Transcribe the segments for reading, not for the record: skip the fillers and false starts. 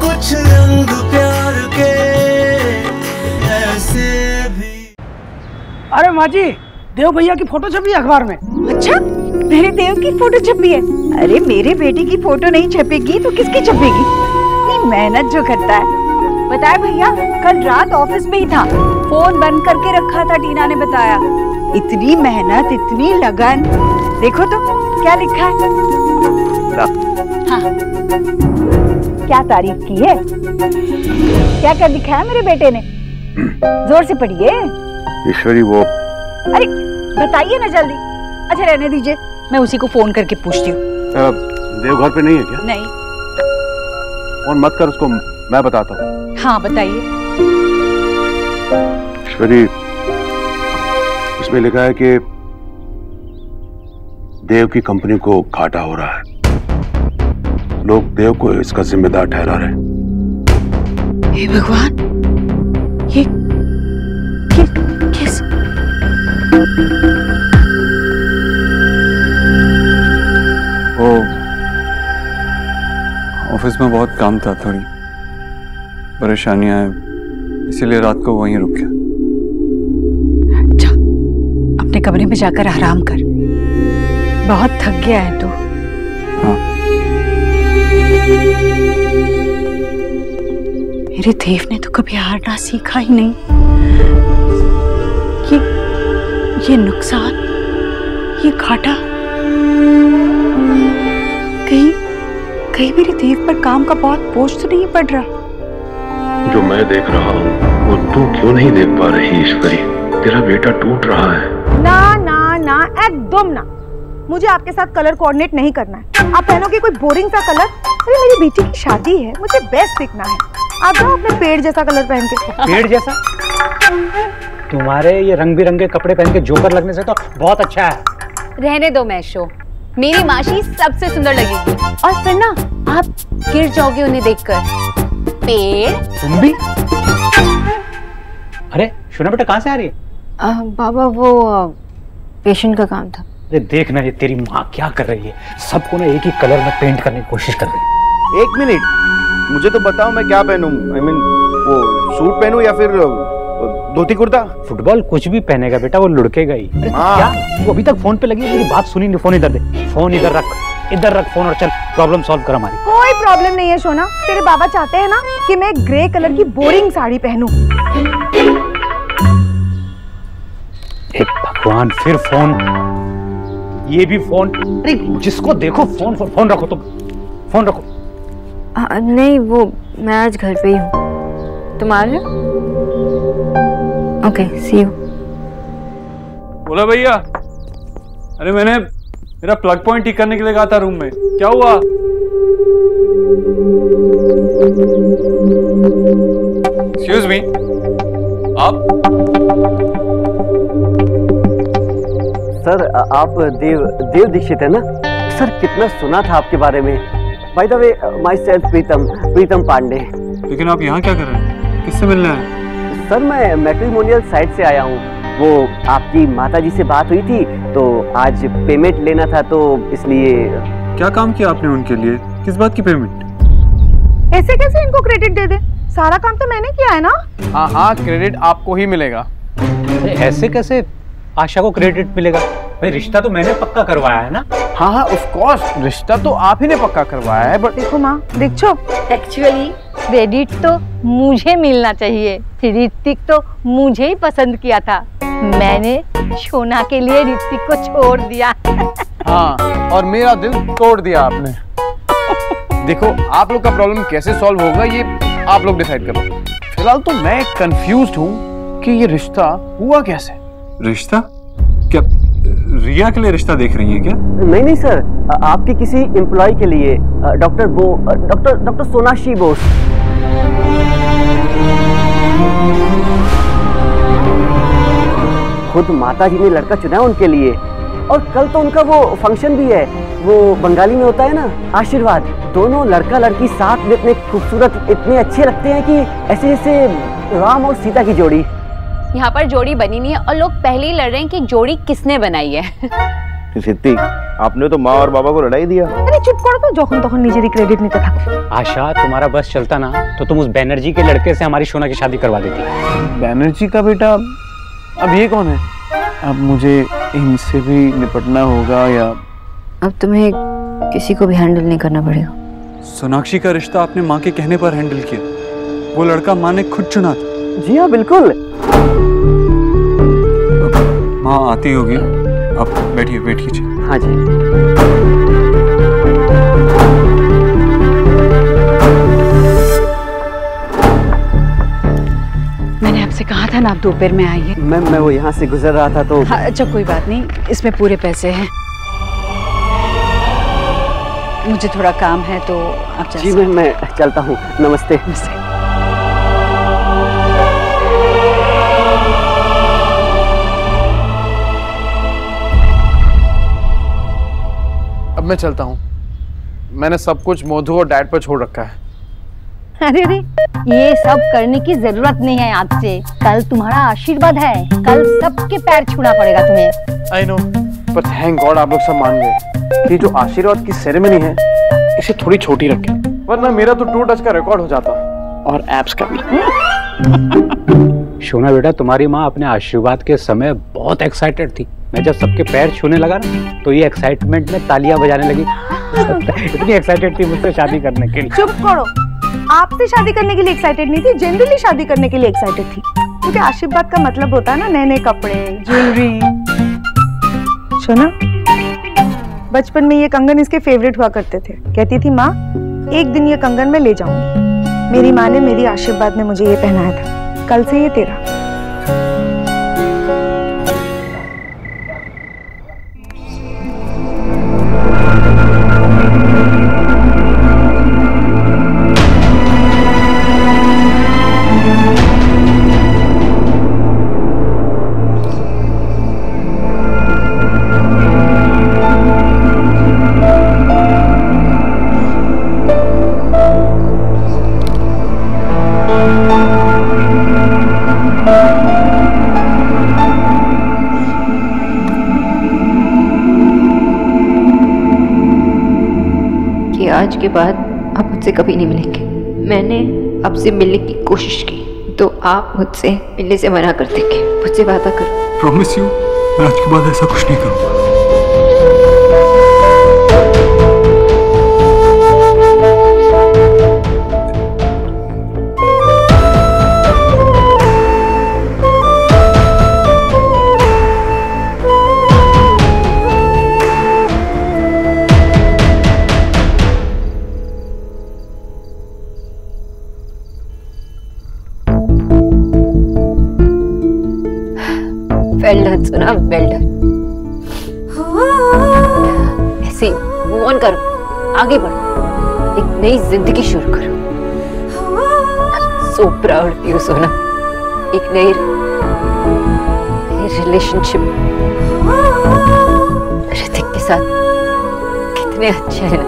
कुछ रंग प्यार के ऐसे भी। अरे माँ जी, देव भैया की फोटो छपी है अखबार में। अच्छा, मेरे देव की फोटो छपी है? अरे मेरे बेटे की फोटो नहीं छपेगी तो किसकी छपेगी? इतनी मेहनत जो करता है। बताया भैया, कल रात ऑफिस में ही था, फोन बंद करके रखा था, टीना ने बताया। इतनी मेहनत, इतनी लगन। देखो तो क्या लिखा है। हाँ, क्या तारीफ की है, क्या क्या दिखाया मेरे बेटे ने, जोर से पढ़िए। ईश्वरी वो, अरे बताइए ना जल्दी। अच्छा रहने दीजिए, मैं उसी को फोन करके पूछती हूँ। देव घर पे नहीं है क्या? नहीं। फोन मत कर उसको, मैं बताता हूँ। हाँ बताइए। ईश्वरी, उसमें लिखा है कि देव की कंपनी को घाटा हो रहा है, लोग देव को इसका जिम्मेदार ठहरा रहे हैं। हे भगवान, ये किस? वो ऑफिस में बहुत काम था, थोड़ी परेशानियां हैं, इसीलिए रात को वहीं रुक गया। अच्छा, अपने कमरे में जाकर आराम कर, बहुत थक गया है तू। हाँ। मेरे देव ने तो कभी हारना सीखा ही नहीं। ये नुकसान, ये घाटा, कहीं मेरे देव पर काम का बहुत बोझ तो नहीं पड़ रहा? जो मैं देख रहा हूँ वो तू क्यों नहीं देख पा रही ईश्वरी? तेरा बेटा टूट रहा है। ना ना ना, एकदम ना। मुझे आपके साथ कलर कोऑर्डिनेट नहीं करना है। आप पहनोगे कोई बोरिंग सा कलर। अरे मेरी बेटी की शादी है, मुझे बेस्ट दिखना है। आप जाओ अपने पेड़ जैसा कलर पहन के। पेड़ जैसा? तुम्हारे ये रंग बिरंगे कपड़े पहन के जोकर लगने से तो बहुत अच्छा है। रहने दो मैशो, मेरी माशी सबसे सुंदर लगेगी, और फिर ना आप गिर जाओगे उन्हें देखकर। पेड़? तुम भी? अरे शोना बेटा, कहाँ से आ रही है? बाबा वो पेशेंट का काम था। अरे देखना, ये तेरी माँ क्या कर रही है, सबको ना एक ही कलर में पेंट करने की कोशिश कर रही है। एक मिनट, मुझे तो बताओ मैं क्या पहनूं? I mean, वो सूट पहनूं या फिर धोती कुर्ता? फुटबॉल कुछ भी पहनेगा बेटा, वो लुढ़केगा ही। अरे क्या वो अभी तक फोन पे लगी है? मेरी बात सुनी नहीं। फोन इधर दे, फोन इधर रख फोन, और चल प्रॉब्लम सॉल्व कर हमारी। कोई प्रॉब्लम नहीं है सोना। तेरे बाबा चाहते हैं ना कि मैं ग्रे कलर की बोरिंग साड़ी पहनूं। हे भगवान, फिर फोन, ये भी फोन। अरे जिसको देखो फोन फोन फोन रखो, तुम फोन रखो। नहीं, वो मैं आज घर पे ही हूँ, तुम आ रहे हो? Okay, see you. बोला भैया, अरे मैंने मेरा प्लग पॉइंट ठीक करने के लिए कहा था रूम में, क्या हुआ? एक्सक्यूज मी, आप? सर, आप देव दीक्षित है ना? सर, कितना सुना था आपके बारे में। By the way, myself Pritam Pandey. लेकिन आप यहाँ क्या कर रहे हैं? किससे मिलना है? सर, मैं मैट्रिमोनियल साइट से आया हूँ। वो आपकी माताजी से बात हुई थी तो आज पेमेंट लेना था, तो इसलिए। क्या काम किया आपने उनके लिए? किस बात की पेमेंट? ऐसे कैसे इनको क्रेडिट दे दे? सारा काम तो मैंने किया है ना। हाँ हाँ, क्रेडिट आपको ही मिलेगा। ऐसे कैसे आशा को क्रेडिट मिलेगा? भाई रिश्ता तो मैंने पक्का करवाया है ना। हाँ हाँ, ऑफ कोर्स, रिश्ता तो आप ही ने पक्का करवाया है। बट देखो माँ, देखो, एक्चुअली क्रेडिट तो मुझे मिलना चाहिए। ऋतिक तो मुझे ही पसंद किया था, मैंने शोना के लिए ऋतिक को छोड़ दिया। हाँ, और मेरा दिल तोड़ दिया आपने। देखो, आप लोग का प्रॉब्लम कैसे सॉल्व होगा ये आप लोग डिसाइड करो। फिलहाल तो मैं कंफ्यूज्ड हूँ कि ये रिश्ता हुआ कैसे। रिश्ता? क्या रिया के लिए रिश्ता देख रही हैं क्या? नहीं सर, आपके किसी एम्प्लॉय के लिए, डॉक्टर सोनाक्षी बोस। खुद माताजी ने लड़का चुना है उनके लिए, और कल तो उनका वो फंक्शन भी है, वो बंगाली में होता है ना, आशीर्वाद। दोनों लड़का लड़की साथ में इतने खूबसूरत, इतने अच्छे लगते हैं कि ऐसे जैसे राम और सीता की जोड़ी। यहाँ पर जोड़ी बनी नहीं है और लोग पहले ही लड़ रहे हैं कि जोड़ी किसने बनाई है। ऋतिक, आपने तो माँ और बाबा को लड़ाई दिया। अरे चुप करो तो, যখন তখন নিজেরই क्रेडिट নিতে থাকো। आशा, तुम्हारा बस चलता ना तो तुम उस बैनर्जी के लड़के से हमारी शोना की शादी करवा देती। बैनर्जी का बेटा? अब ये कौन है? अब मुझे इनसे भी निपटना होगा या अब तुम्हें किसी को भी हैंडल नहीं करना पड़ेगा। सोनाक्षी का रिश्ता आपने माँ के कहने पर हैंडल किया। वो लड़का माँ ने खुद चुना था। जी हाँ बिल्कुल। माँ आती होगी, आप बैठिए, वेट कीजिए। हाँ जी। मैंने आपसे कहा था ना आप दोपहर में आइए। मैं वो यहाँ से गुजर रहा था तो। हाँ, अच्छा कोई बात नहीं, इसमें पूरे पैसे हैं। मुझे थोड़ा काम है तो आप जा जी मैं चलता हूँ। नमस्ते। नमस्ते। अब मैं चलता हूँ। मैंने सब कुछ मधु और डैड पर छोड़ रखा है। अरे अरे, ये सब करने की जरूरत नहीं है आपसे। कल तुम्हारा आशीर्वाद है, कल सबके पैर छूना पड़ेगा तुम्हें। आई नो, पर थैंक गॉड आप लोग सब मान गए। ये जो आशीर्वाद की सेरेमनी है इसे थोड़ी छोटी रखें, वरना मेरा तो 2 टच का रिकॉर्ड हो जाता और एप्स का भी। शोना बेटा, तुम्हारी माँ अपने आशीर्वाद के समय बहुत एक्साइटेड थी। मैं जब सबके पैर छूने लगा ना तो ये एक्साइटमेंट में तालियां बजाने लगी। इतनी एक्साइटेड थी मुझसे शादी करने के लिए। चुप करो, आपसे शादी करने के लिए एक्साइटेड नहीं थी, जनरली शादी करने के लिए एक्साइटेड थी। क्योंकि आशीर्वाद का मतलब होता है ना नए नए कपड़े, ज्वेलरी। सुना, बचपन में ये कंगन इसके फेवरेट हुआ करते थे। कहती थी माँ एक दिन ये कंगन मैं ले जाऊंगी। मेरी माँ ने मेरी आशीर्वाद में मुझे ये पहनाया था। कल से ये तेरा। आज के बाद आप मुझसे कभी नहीं मिलेंगे। मैंने आपसे मिलने की कोशिश की तो आप मुझसे मिलने से मना कर देंगे। मुझसे वादा करो। प्रॉमिस यू, मैं आज के बाद ऐसा कुछ नहीं करूँगा। वेल डन सुना, वेल डन। ऐसे मूव ऑन करो, आगे बढ़ो, एक नई जिंदगी शुरू करो। सो प्राउड ऑफ यू सोना। एक नई रिलेशनशिप ऋतिक के साथ। कितने अच्छे हैं,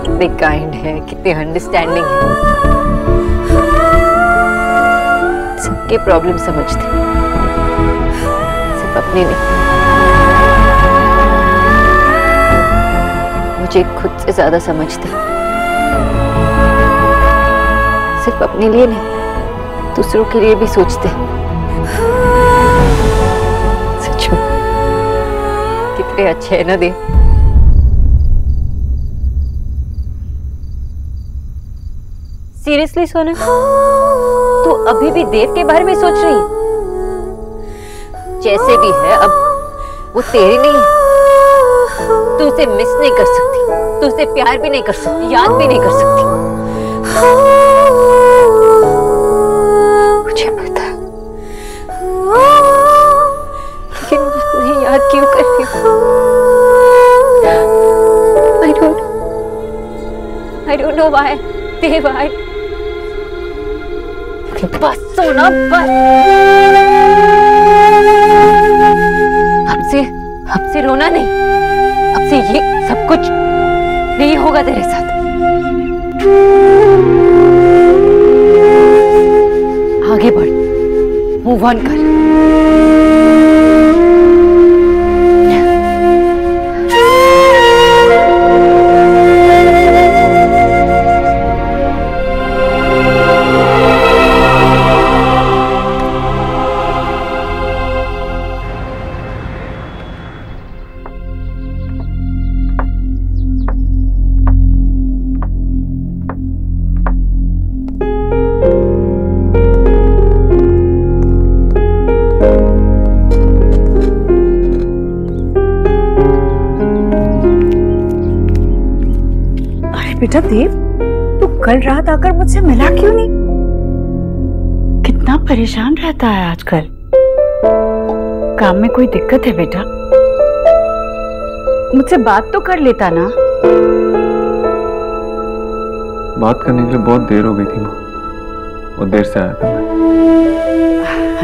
कितने काइंड है, कितने अंडरस्टैंडिंग है, सबके प्रॉब्लम समझते, अपने नहीं। मुझे खुद से ज्यादा समझते, सिर्फ अपने लिए नहीं दूसरों के लिए भी सोचते। सच में कितने अच्छे हैं ना दे। सीरियसली सोना, तू अभी भी देव के बारे में सोच रही है? जैसे भी है अब वो तेरी नहीं है। तू उसे मिस नहीं कर सकती, तू उसे प्यार भी नहीं कर सकती, याद भी नहीं कर सकती। मुझे पता, लेकिन मैं याद क्यों कर रही हूँ? I don't know why, Dev, बस सोना, बस। अब से रोना नहीं, अब से ये सब कुछ नहीं होगा तेरे साथ। आगे बढ़, मूव ऑन कर। बेटा देव, तू कल रात आकर मुझसे मिला क्यों नहीं? कितना परेशान रहता है आजकल। काम में कोई दिक्कत है बेटा? मुझसे बात तो कर लेता ना। बात करने के लिए बहुत देर हो गई थी माँ, बहुत देर से आया था मैं।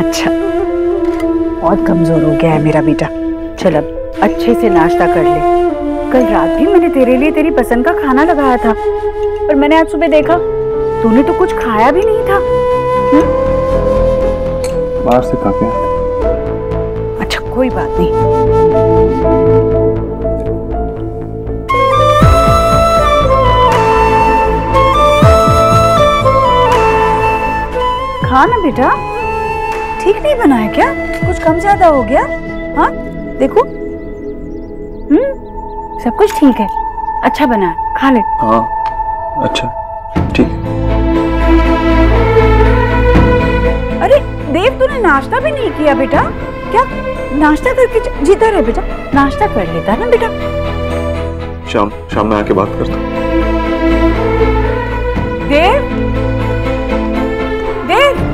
अच्छा, बहुत कमजोर हो गया है मेरा बेटा। चल अब अच्छे से नाश्ता कर ले। कल रात भी मैंने तेरे लिए तेरी पसंद का खाना लगाया था, पर मैंने आज सुबह देखा तूने तो कुछ खाया भी नहीं था। बाहर से खा के आया था। अच्छा कोई बात नहीं। खा ना बेटा, ठीक नहीं बना है क्या? कुछ कम ज्यादा हो गया? हाँ देखो, सब कुछ ठीक है, अच्छा बना है, खा ले। हाँ अच्छा ठीक है। अरे देव, तूने नाश्ता भी नहीं किया बेटा? क्या नाश्ता करके जीता रहे बेटा? नाश्ता कर लेता ना बेटा। शाम में आके बात करता हूँ। देव, देव,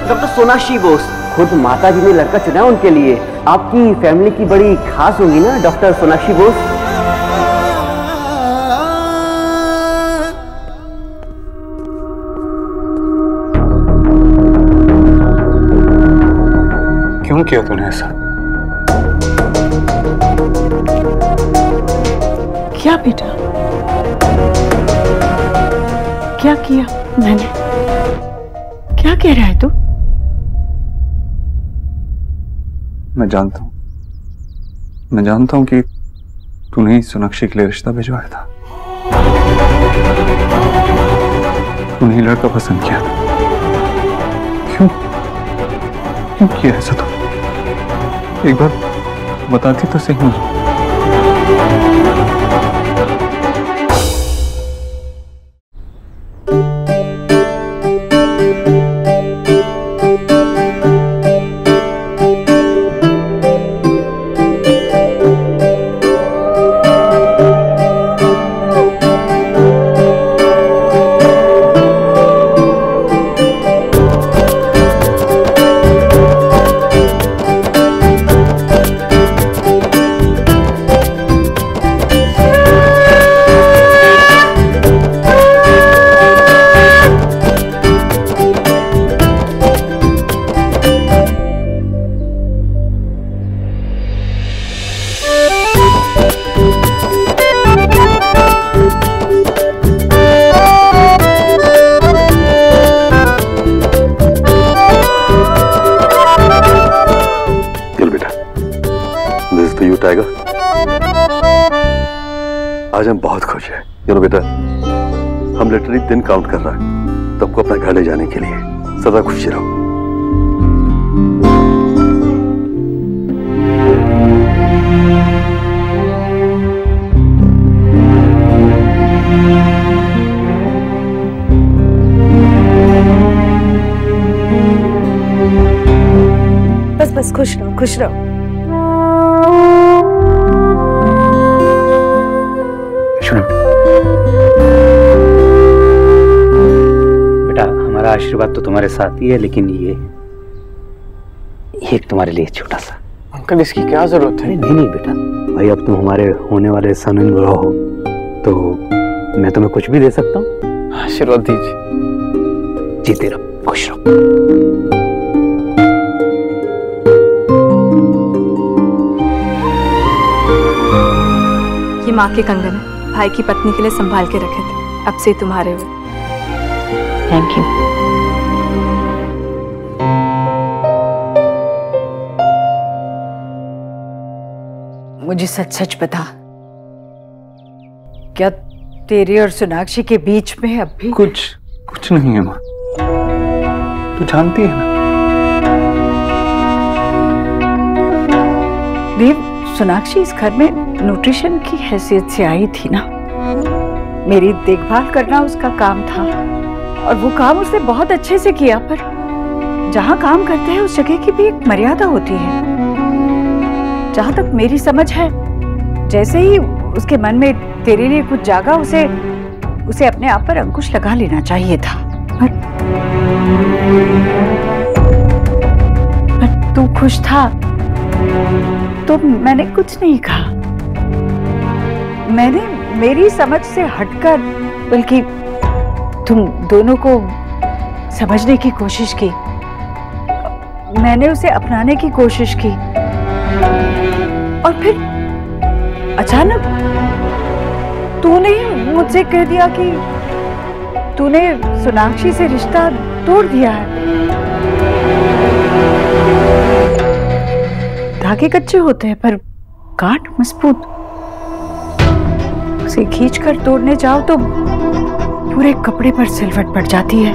डॉक्टर सोनाक्षी बोस, खुद माता जी ने लड़का चुना उनके लिए। आपकी फैमिली की बड़ी खास होगी ना डॉक्टर सोनाक्षी बोस? क्यों किया तूने ऐसा? क्या बेटा, क्या किया मैंने? क्या कह रहा है तू? मैं जानता हूं कि तूने ही सोनाक्षी के लिए रिश्ता भिजवाया था। तूने ही लड़का पसंद किया था। क्यों किया ऐसा? तो एक बार बताती तो सही मुझे। आज हम बहुत खुश हैं। यूनो बेटा, हम लिटरली दिन काउंट कर रहा है तुमको अपना घर ले जाने के लिए। सदा खुशी रहो। बस बस खुश रहो, खुश रहो। बेटा, हमारा आशीर्वाद तो तुम्हारे साथ ही है, लेकिन ये एक तुम्हारे लिए छोटा सा। अंकल इसकी क्या जरूरत है? नहीं बेटा, भाई अब तुम हमारे होने वाले सन इन लॉ हो तो मैं तुम्हें कुछ भी दे सकता हूँ। आशीर्वाद दीजिए। जीते रहो, खुश रहो। ये माँ के कंगन है, भाई की पत्नी के लिए संभाल के रखे थे, अब से तुम्हारे हुए। Thank you. मुझे सच सच बता, क्या तेरे और सोनाक्षी के बीच में अब भी कुछ नहीं है माँ, तू जानती है ना। देव, सोनाक्षी इस घर में न्यूट्रिशन की हैसियत से आई थी ना। मेरी देखभाल करना उसका काम था, और वो काम उसने बहुत अच्छे से किया, पर जहाँ काम करते हैं उस जगह की भी एक मर्यादा होती है। जहाँ तक मेरी समझ है, जैसे ही उसके मन में तेरे लिए कुछ जागा, उसे अपने आप पर अंकुश लगा लेना चाहिए था। पर तू खुश था तो मैंने कुछ नहीं कहा। मैंने मेरी समझ से हटकर बल्कि तुम दोनों को समझने की कोशिश की। मैंने उसे अपनाने की कोशिश की और फिर अचानक तूने मुझसे कह दिया कि तूने सोनाक्षी से रिश्ता तोड़ दिया है। धागे कच्चे होते हैं पर गांठ मजबूत। उसे खींचकर तोड़ने जाओ तो पूरे कपड़े पर सिलवट पड़ जाती है।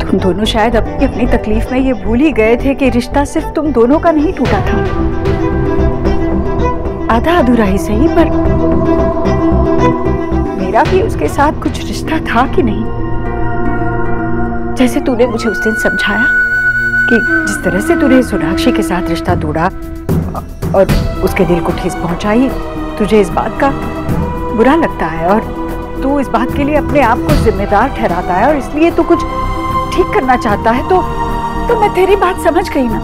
तुम दोनों शायद अपनी अपनी तकलीफ में ये भूल ही गए थे कि रिश्ता सिर्फ तुम दोनों का नहीं टूटा था, आधा अधूरा ही सही, पर मेरा भी उसके साथ कुछ रिश्ता था कि नहीं। जैसे तूने मुझे उस दिन समझाया कि जिस तरह से तूने सोनाक्षी के साथ रिश्ता तोड़ा और उसके दिल को ठेस पहुंचाई, तुझे इस बात का बुरा लगता है और तू इस बात के लिए अपने आप को जिम्मेदार ठहराता है और इसलिए तू कुछ ठीक करना चाहता है। तो मैं तेरी बात समझ गई ना।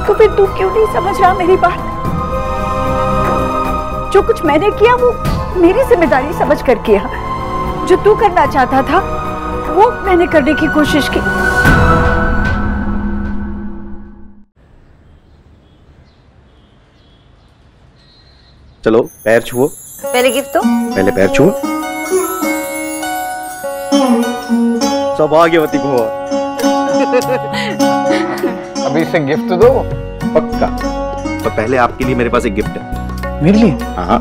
तो फिर तू क्यों नहीं समझ रहा मेरी बात? जो कुछ मैंने किया वो मेरी जिम्मेदारी समझ कर किया। जो तू करना चाहता था वो मैंने करने की कोशिश की। चलो पैर छुओ। पहले गिफ्ट दो। पहले पैर छुओ। सौभाग्यवती भव। अभी इसे गिफ्ट दो। पक्का। तो पहले आपके लिए मेरे पास एक गिफ्ट है। मेरे लिए? हाँ।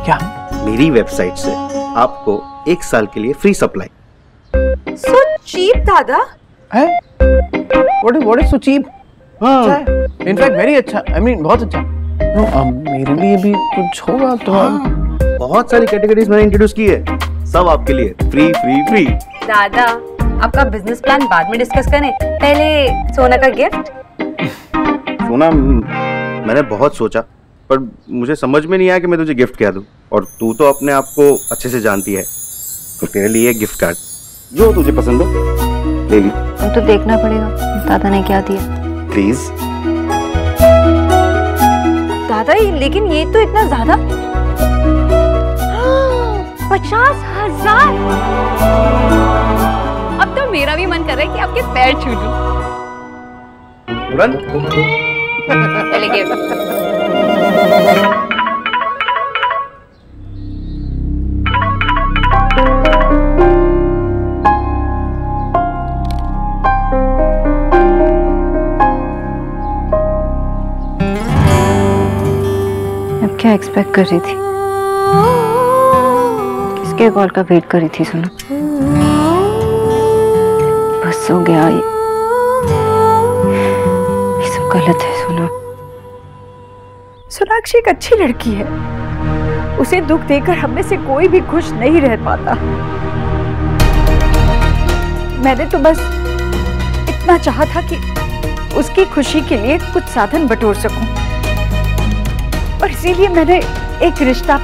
क्या? मेरी वेबसाइट से आपको 1 साल के लिए फ्री सप्लाई। सो चीप दादा। है? What is so cheap? अच्छा है। In fact very अच्छा। I mean बहुत अच्छा। मेरे लिए भी कुछ होगा तो? बहुत सारी कैटेगरीज मैंने इंट्रोड्यूस की है, सब आपके लिए फ्री फ्री फ्री। दादा आपका बिजनेस प्लान बाद में डिस्कस करें, पहले सोना का गिफ्ट। सोना मैंने बहुत सोचा पर मुझे समझ में नहीं आया कि मैं तुझे गिफ्ट क्या दूं, और तू तो अपने आप को अच्छे से जानती है, तो तेरे लिए गिफ्ट कार्ड जो तुझे पसंद हो ले ली। अब तो देखना पड़ेगा दादा ने क्या दिया। प्लीज। दादा लेकिन ये तो इतना ज्यादा। 50,000। अब तो मेरा भी मन कर रहा है कि आपके पैर छू लूं। तुरंत। पहले गिफ्ट। अब क्या एक्सपेक्ट कर रही थी? किसके कॉल का वेट कर रही थी सोना? बस हो गया, ये सब गलत है सोना। सोनाक्षी एक अच्छी लड़की है, उसे दुख देकर हम में से कोई भी खुश नहीं रह पाता। मैंने तो बस इतना चाहा था कि उसकी खुशी के लिए कुछ साधन बटोर सकूं, और इसीलिए मैंने एक रिश्ता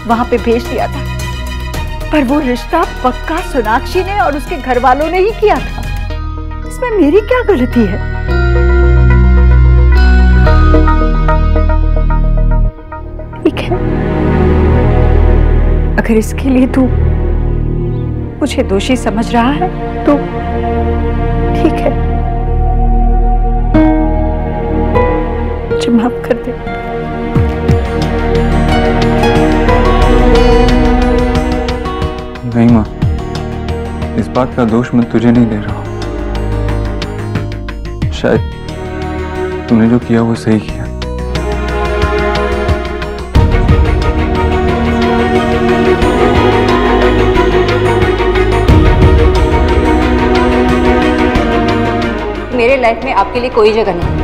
वहां पे भेज दिया था। पर वो रिश्ता पक्का सोनाक्षी ने और उसके घर वालों ने ही किया था। इसमें मेरी क्या गलती है? ठीक है, अगर इसके लिए तू मुझे दोषी समझ रहा है तो ठीक है, मुझे माफ कर दे। नहीं माँ, इस बात का दोष मैं तुझे नहीं दे रहा हूँ। शायद तूने जो किया वो सही किया। मेरे लाइफ में आपके लिए कोई जगह नहीं।